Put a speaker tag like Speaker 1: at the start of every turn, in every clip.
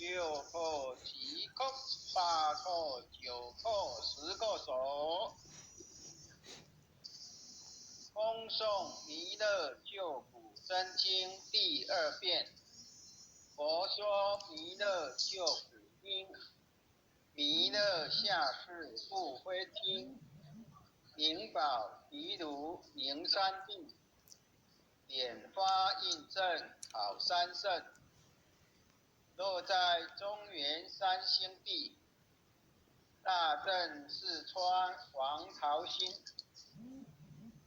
Speaker 1: 6叩7叩8叩9叩10叩手。恭诵弥勒救苦真经第2遍。佛说弥勒救苦经，弥勒下世不非经，灵宝毗卢名三地，点发印证好三圣，落在中原三星地，大正四川王桃心，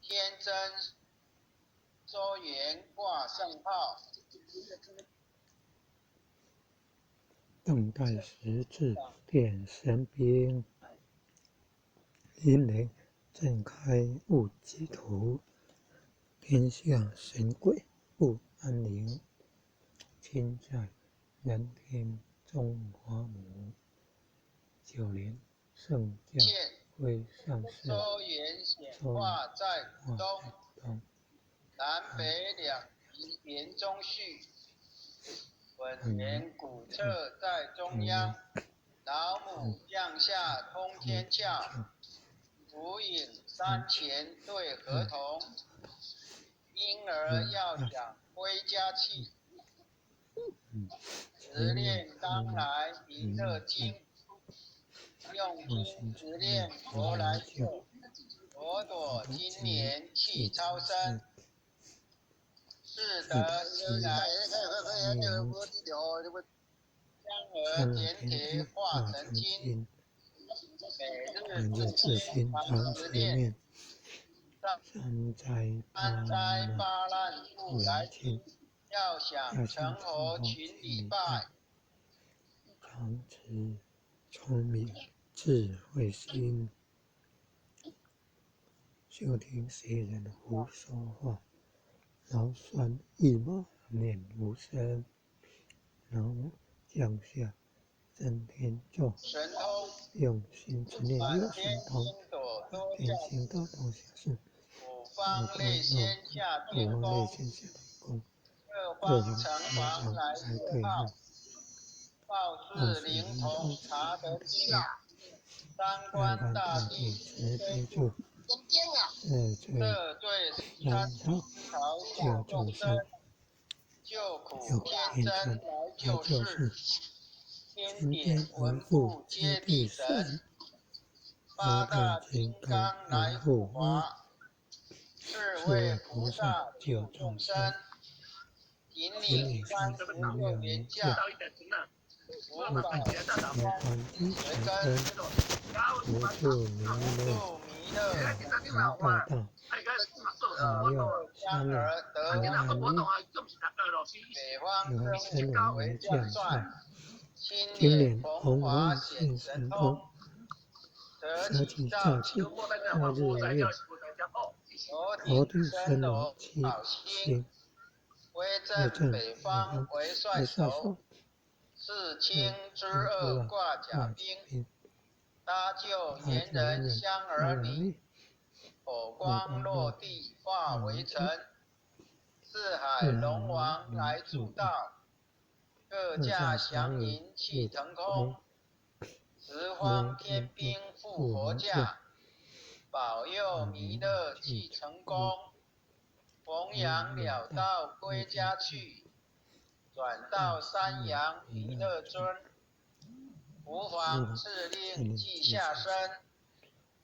Speaker 1: 天真周元挂圣号。
Speaker 2: 邓代时至点神兵，阴雷震开雾集图，天下神鬼不安宁。亲在人天中华母，9年圣教归上世，
Speaker 1: 周元显化在东，南北两极圆中续，本源古册在中央，老母降下通天教，无影山前对合同，婴儿要想归家去，执念当来弥勒经，用心执念佛来救，佛朵今年去超生，是得如来香而点铁化成金，每日自心常执念，三灾八难复来侵，要想成佛群礼拜，
Speaker 2: 常持聪明智慧心，休听邪人胡说话，劳酸一马念无声，老母降下真天咒，用心执念有神通，天心道东下世，
Speaker 1: 五方列仙下天宫，各方城隍来贺号，报事灵通查得经，三官大帝慈悲助，这对三朝救众生，救苦天真来救世，天典文部皆必神，八大金刚来护华，是为菩萨救众生。顶礼36年驾，五宝随根，无助弥勒大大，保佑香儿得安宁。北方真武为将帅，今年红花显神通，舍己造气2日月，头顶升龙7星，威震北方为帅首，世卿之2挂甲兵，搭救猿人香儿女，火光落地化为尘，四海龙王来助道，各驾祥云气腾空，十方天兵护佛驾，保佑弥勒去成功，弘扬了道归家去，转到山阳弥勒尊，无妨敕令即下生，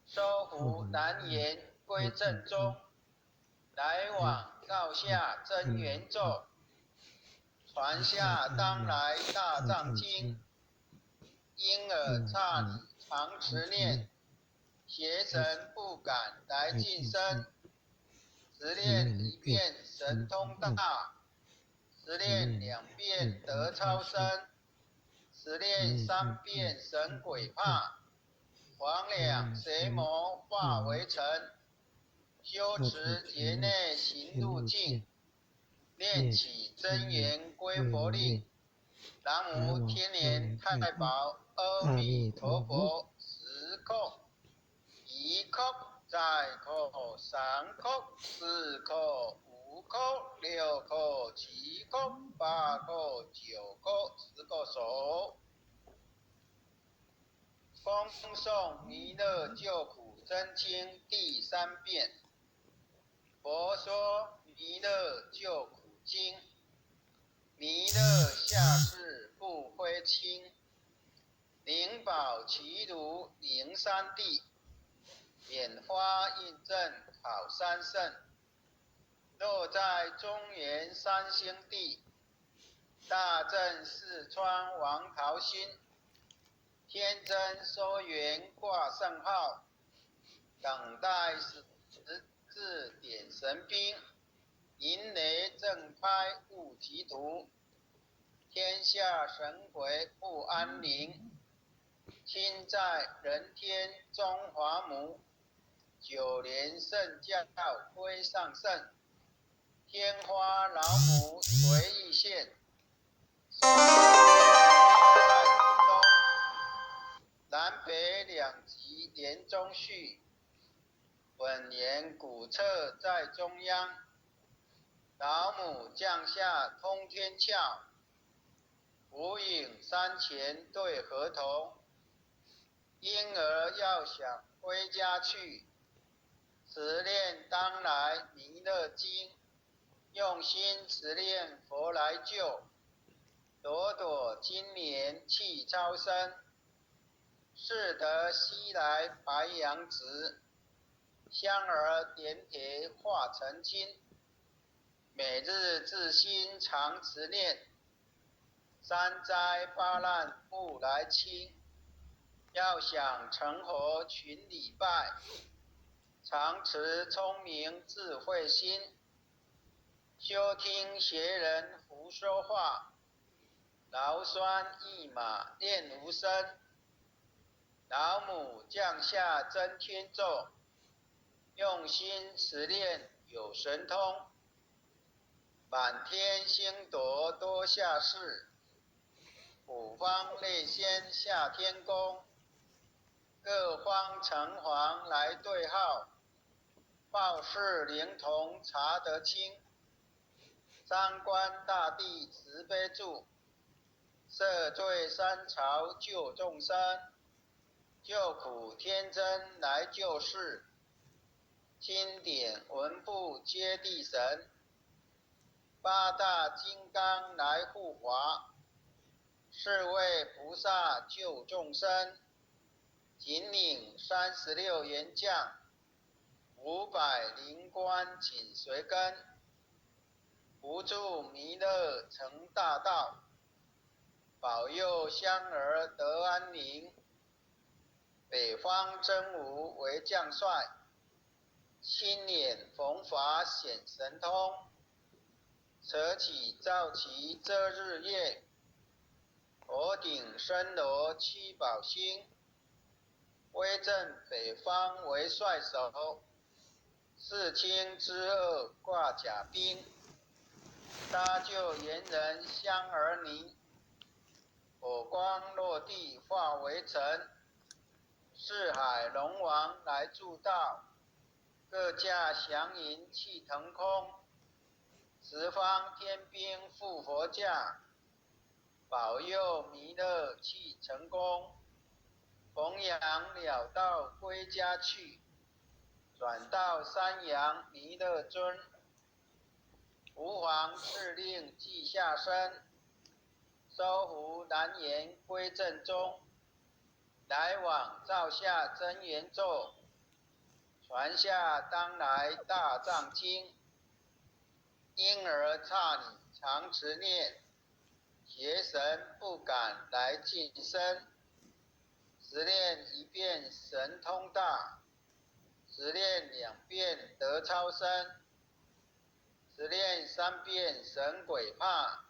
Speaker 1: 收服南阎归正中，来往告下真言咒，传下当来大藏经，因耳刹你常持念，邪神不敢来近身，执念1遍神通大，执念2遍得超生，执念3遍神鬼怕，魍魉邪魔化为尘，修持劫内行路径，念起真言归佛令，南无天年太保阿弥陀佛，10叩1叩再叩3叩4叩5颗、6颗、7颗、8颗、9颗、10个手。恭诵弥勒救苦真经第3遍。佛说弥勒救苦经，弥勒下世不灰轻，灵宝齐如灵山地，拈花印证好三圣。若在中原三星地，大正四川王桃心，天真收元挂圣号，等待十字点神兵，银雷正开悟极途，天下神鬼不安宁，亲在人天中华母，9年圣教归上圣，天花老母随意现，松花在途中，南北两极连中续，本言古册在中央，老母降下通天窍，无影山前对河童，婴儿要想归家去，持念当来弥勒经，用心持念佛来救，朵朵今年气超生，适得西来白羊子，香儿点铁化成金，每日自心常持念，三灾八难不来侵，要想成佛群礼拜，常持聪明智慧心，休听邪人胡说话，劳酸一马念无声，老母降下真天咒，用心持念有神通，满天星斗多下世，五方列仙下天宫，各方城隍来对号，报事灵童查得清，三官大帝慈悲助，赦罪三朝救众生，救苦天真来救世，经典文部接地神，八大金刚来护华，是为菩萨救众生，紧领36员将，500灵官紧随跟，扶助弥勒成大道，保佑香儿得安宁。北方真武为将帅，亲眼逢法显神通，扯起皂旗遮日月，头顶深罗七宝星，威震北方为帅首，四清之二挂甲兵，搭救猿人香儿尼，火光落地化为尘，四海龙王来助道，各驾祥云气腾空，十方天兵护佛驾，保佑弥勒气成功，弘扬了道归家去，转到山阳弥勒尊，吾皇敕令即下生，收服南阎归正中，来往照下真言咒，传下当来大藏经，婴儿刹你常持念，邪神不敢来近身，持念1遍神通大，持念2遍得超生，持念3遍神鬼怕，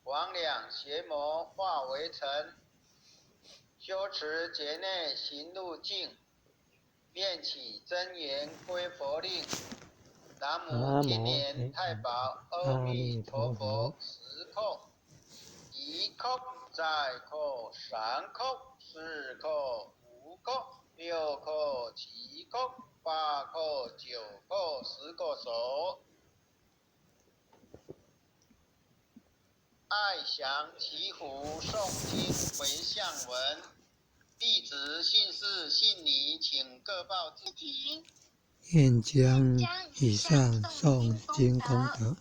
Speaker 1: 魍魉邪魔化为尘，修持劫内行路径，念起真言归佛令，南无天年太保阿弥陀佛10叩，1叩再叩3叩4叩5叩6叩7叩8叩9叩10个手。爱降祈福诵经回向文，弟子信誓信礼，请各报自己。
Speaker 2: 愿将以上诵经功德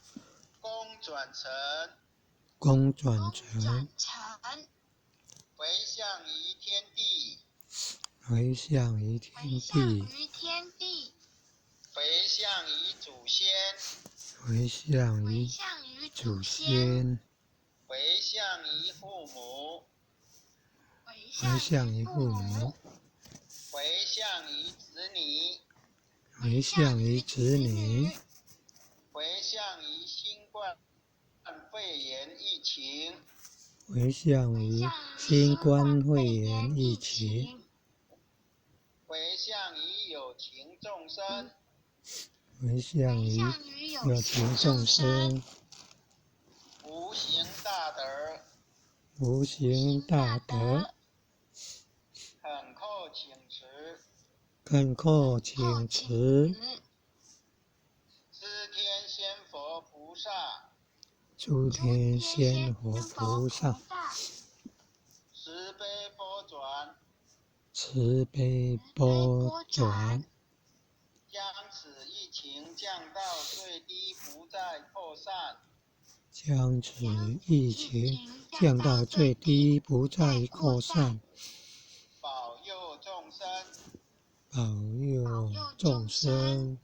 Speaker 1: 功转成，回向于天地，
Speaker 2: 回向于天地，
Speaker 1: 回向于祖先，
Speaker 2: 回向于祖先，
Speaker 1: 回向于父母，
Speaker 2: 回向于父母，
Speaker 1: 回向于子女，
Speaker 2: 回向于子女，
Speaker 1: 回向于新冠肺炎疫情，
Speaker 2: 回向于新冠肺炎疫情，
Speaker 1: 回向于有情众生，
Speaker 2: 回向于有情众生，
Speaker 1: 无形大德，
Speaker 2: 无形大德，
Speaker 1: 恳叩请辞，
Speaker 2: 恳叩请辞，
Speaker 1: 诸天仙佛菩萨，
Speaker 2: 诸天仙佛菩萨，
Speaker 1: 慈悲波转，
Speaker 2: 慈悲波转，
Speaker 1: 将此疫情降到最低，不再扩散。
Speaker 2: 将此疫情降到最低，不再扩散。
Speaker 1: 保佑众生，
Speaker 2: 保佑众生，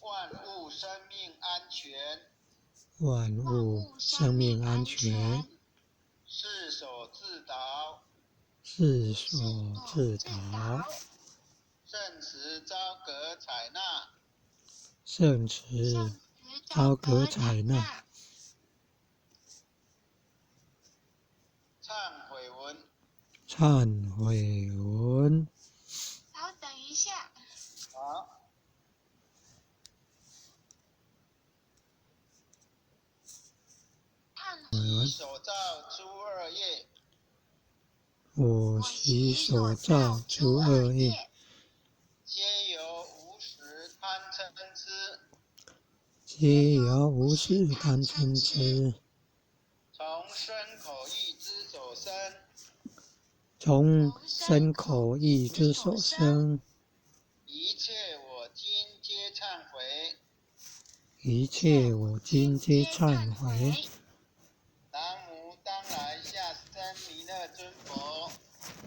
Speaker 1: 万物生命安全，
Speaker 2: 万物生命安全，
Speaker 1: 世所自导，
Speaker 2: 世所自导，
Speaker 1: 圣慈昭格采纳，
Speaker 2: 圣慈昭格采纳。
Speaker 1: 忏悔文，
Speaker 2: 忏悔文。
Speaker 3: 稍等一下。
Speaker 1: 好。习所造诸恶业，
Speaker 2: 我习所造诸恶业，
Speaker 1: 皆由无始贪嗔痴，
Speaker 2: 皆由无始贪嗔痴，
Speaker 1: 从身口意之所生，
Speaker 2: 从身口意之所生，
Speaker 1: 一切我今皆忏悔。
Speaker 2: 一切我今皆忏悔。
Speaker 1: 南无当来下生弥勒尊佛。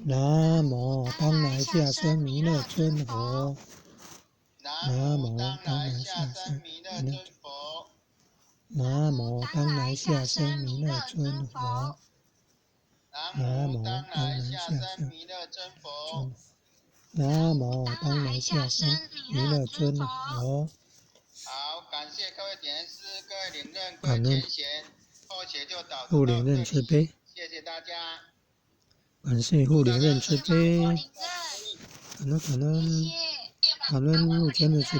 Speaker 2: 南无当来下生弥勒尊佛。
Speaker 1: 南无当来下生弥勒尊佛。
Speaker 2: 南无当来下生弥勒尊佛。
Speaker 1: 南无当来下生弥勒尊佛。
Speaker 2: 南无当来下生弥勒尊佛。
Speaker 1: 好，感谢各位点师，各位领任，各位前贤，后学就导
Speaker 2: 护领任慈悲，
Speaker 1: 谢谢大家。
Speaker 2: 感谢护领任慈悲，感恩目前的慈悲。